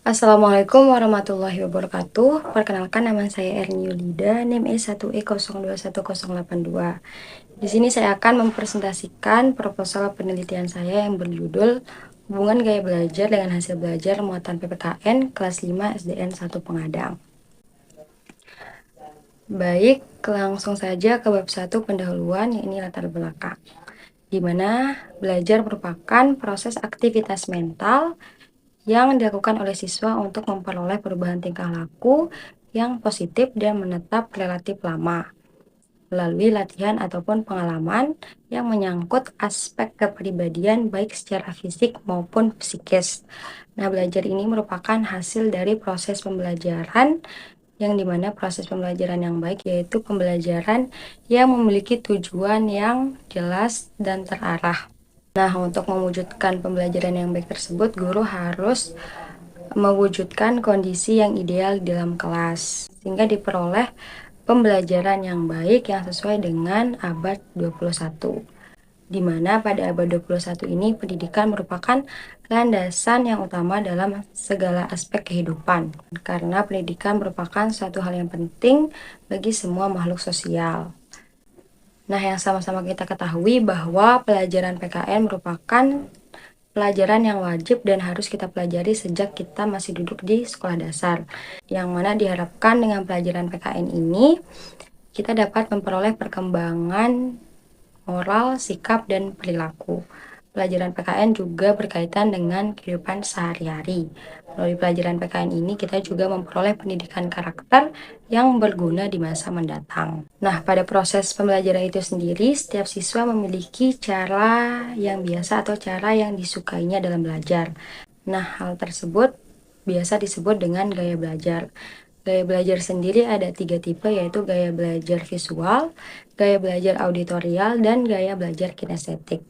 Assalamualaikum warahmatullahi wabarakatuh. Perkenalkan, nama saya Erni Yulida, NIM E1E021082. Di sini saya akan mempresentasikan proposal penelitian saya yang berjudul Hubungan Gaya Belajar dengan Hasil Belajar Muatan PPKN kelas 5 SDN 1 Pengadang. Baik, langsung saja ke bab 1 pendahuluan, ini latar belakang. Di mana belajar merupakan proses aktivitas mental yang dilakukan oleh siswa untuk memperoleh perubahan tingkah laku yang positif dan menetap relatif lama melalui latihan ataupun pengalaman yang menyangkut aspek kepribadian baik secara fisik maupun psikis. Nah, belajar ini merupakan hasil dari proses pembelajaran yang dimana proses pembelajaran yang baik yaitu pembelajaran yang memiliki tujuan yang jelas dan terarah. Nah, untuk mewujudkan pembelajaran yang baik tersebut, guru harus mewujudkan kondisi yang ideal di dalam kelas, sehingga diperoleh pembelajaran yang baik yang sesuai dengan abad 21. Di mana pada abad 21 ini pendidikan merupakan landasan yang utama dalam segala aspek kehidupan, karena pendidikan merupakan suatu hal yang penting bagi semua makhluk sosial. Nah, yang sama-sama kita ketahui bahwa pelajaran PKN merupakan pelajaran yang wajib dan harus kita pelajari sejak kita masih duduk di sekolah dasar. Yang mana diharapkan dengan pelajaran PKN ini, kita dapat memperoleh perkembangan moral, sikap, dan perilaku. Pelajaran PKN juga berkaitan dengan kehidupan sehari-hari. Melalui pelajaran PKN ini, kita juga memperoleh pendidikan karakter yang berguna di masa mendatang. Nah, pada proses pembelajaran itu sendiri, setiap siswa memiliki cara yang biasa atau cara yang disukainya dalam belajar. Nah, hal tersebut biasa disebut dengan gaya belajar. Gaya belajar sendiri ada 3 tipe, yaitu gaya belajar visual, gaya belajar auditorial, dan gaya belajar kinestetik.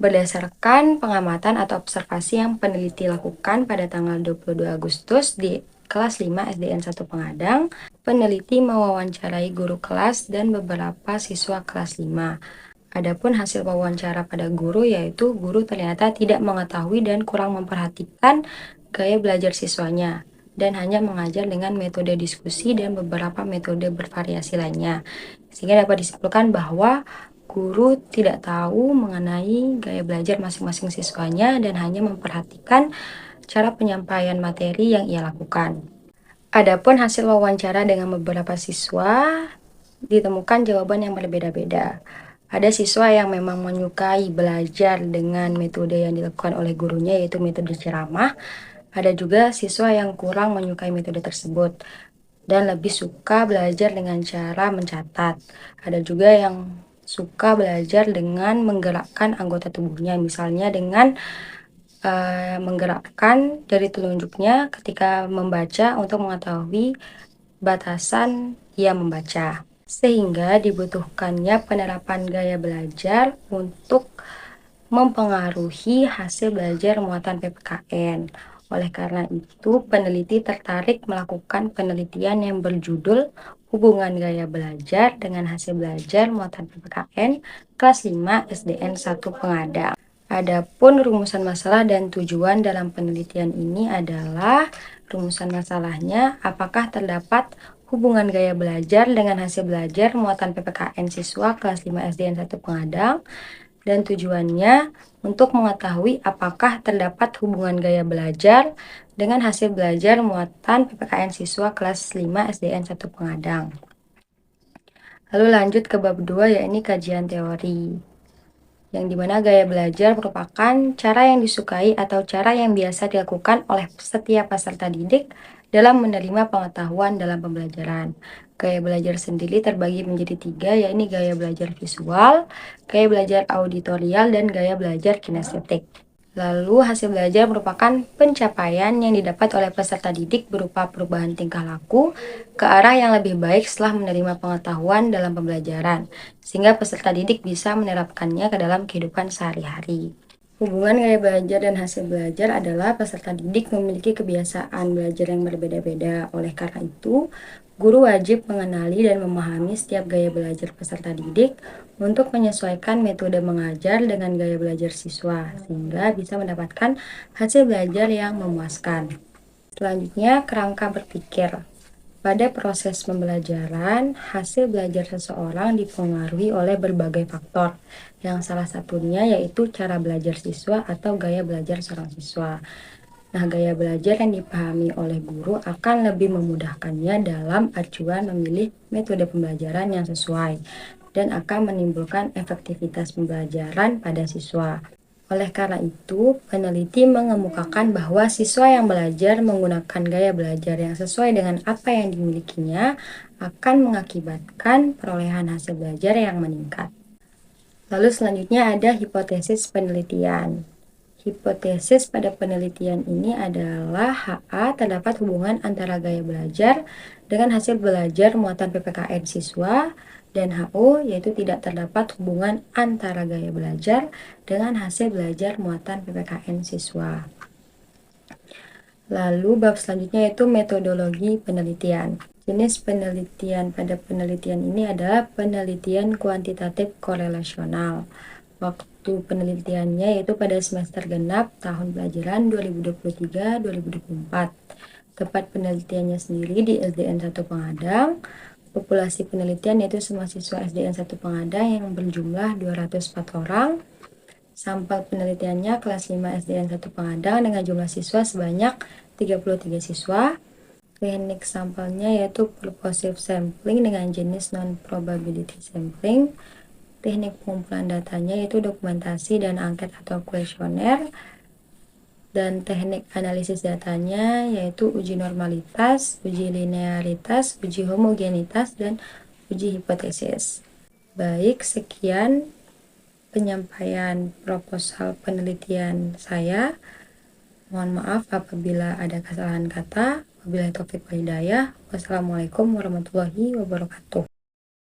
Berdasarkan pengamatan atau observasi yang peneliti lakukan pada tanggal 22 Agustus di kelas 5 SDN 1 Pengadang, peneliti mewawancarai guru kelas dan beberapa siswa kelas 5. Adapun hasil wawancara pada guru yaitu guru ternyata tidak mengetahui dan kurang memperhatikan gaya belajar siswanya dan hanya mengajar dengan metode diskusi dan beberapa metode bervariasi lainnya. Sehingga dapat disimpulkan bahwa guru tidak tahu mengenai gaya belajar masing-masing siswanya dan hanya memperhatikan cara penyampaian materi yang ia lakukan. Adapun hasil wawancara dengan beberapa siswa, ditemukan jawaban yang berbeda-beda. Ada siswa yang memang menyukai belajar dengan metode yang dilakukan oleh gurunya, yaitu metode ceramah. Ada juga siswa yang kurang menyukai metode tersebut dan lebih suka belajar dengan cara mencatat. Ada juga yang suka belajar dengan menggerakkan anggota tubuhnya, misalnya dengan menggerakkan jari telunjuknya ketika membaca untuk mengetahui batasan ia membaca. Sehingga dibutuhkannya penerapan gaya belajar untuk mempengaruhi hasil belajar muatan PPKN. Oleh karena itu, peneliti tertarik melakukan penelitian yang berjudul Hubungan Gaya Belajar dengan Hasil Belajar Muatan PPKN kelas 5 SDN 1 Pengadang. Adapun rumusan masalah dan tujuan dalam penelitian ini adalah rumusan masalahnya apakah terdapat hubungan gaya belajar dengan hasil belajar muatan PPKN siswa kelas 5 SDN 1 Pengadang, dan tujuannya untuk mengetahui apakah terdapat hubungan gaya belajar dengan hasil belajar muatan PPKN siswa kelas 5 SDN 1 Pengadang. Lalu lanjut ke bab 2, yakni kajian teori, yang dimana gaya belajar merupakan cara yang disukai atau cara yang biasa dilakukan oleh setiap peserta didik dalam menerima pengetahuan dalam pembelajaran. Gaya belajar sendiri terbagi menjadi 3, yakni gaya belajar visual, gaya belajar auditorial, dan gaya belajar kinestetik. Lalu hasil belajar merupakan pencapaian yang didapat oleh peserta didik berupa perubahan tingkah laku ke arah yang lebih baik setelah menerima pengetahuan dalam pembelajaran, sehingga peserta didik bisa menerapkannya ke dalam kehidupan sehari-hari. Hubungan gaya belajar dan hasil belajar adalah peserta didik memiliki kebiasaan belajar yang berbeda-beda. Oleh karena itu, guru wajib mengenali dan memahami setiap gaya belajar peserta didik untuk menyesuaikan metode mengajar dengan gaya belajar siswa, sehingga bisa mendapatkan hasil belajar yang memuaskan. Selanjutnya, kerangka berpikir. Pada proses pembelajaran, hasil belajar seseorang dipengaruhi oleh berbagai faktor, yang salah satunya yaitu cara belajar siswa atau gaya belajar seorang siswa. Nah, gaya belajar yang dipahami oleh guru akan lebih memudahkannya dalam acuan memilih metode pembelajaran yang sesuai dan akan menimbulkan efektivitas pembelajaran pada siswa. Oleh karena itu, peneliti mengemukakan bahwa siswa yang belajar menggunakan gaya belajar yang sesuai dengan apa yang dimilikinya akan mengakibatkan perolehan hasil belajar yang meningkat. Lalu selanjutnya ada hipotesis penelitian. Hipotesis pada penelitian ini adalah HA terdapat hubungan antara gaya belajar dengan hasil belajar muatan PPKN siswa, dan HO yaitu tidak terdapat hubungan antara gaya belajar dengan hasil belajar muatan PPKN siswa. Lalu bab selanjutnya yaitu metodologi penelitian. Jenis penelitian pada penelitian ini adalah penelitian kuantitatif korelasional. Waktu penelitiannya yaitu pada semester genap tahun pelajaran 2023-2024. Tempat penelitiannya sendiri di SDN 1 Pengadang. Populasi penelitian yaitu semua siswa SDN 1 Pengadang yang berjumlah 204 orang. Sampel penelitiannya kelas 5 SDN 1 Pengadang dengan jumlah siswa sebanyak 33 siswa. Teknik sampelnya yaitu purposive sampling dengan jenis non-probability sampling. Teknik pengumpulan datanya yaitu dokumentasi dan angket atau kuesioner. Dan teknik analisis datanya yaitu uji normalitas, uji linearitas, uji homogenitas, dan uji hipotesis. Baik, sekian penyampaian proposal penelitian saya. Mohon maaf apabila ada kesalahan kata. Wabillahi taufiq wal hidayah. Wassalamualaikum warahmatullahi wabarakatuh.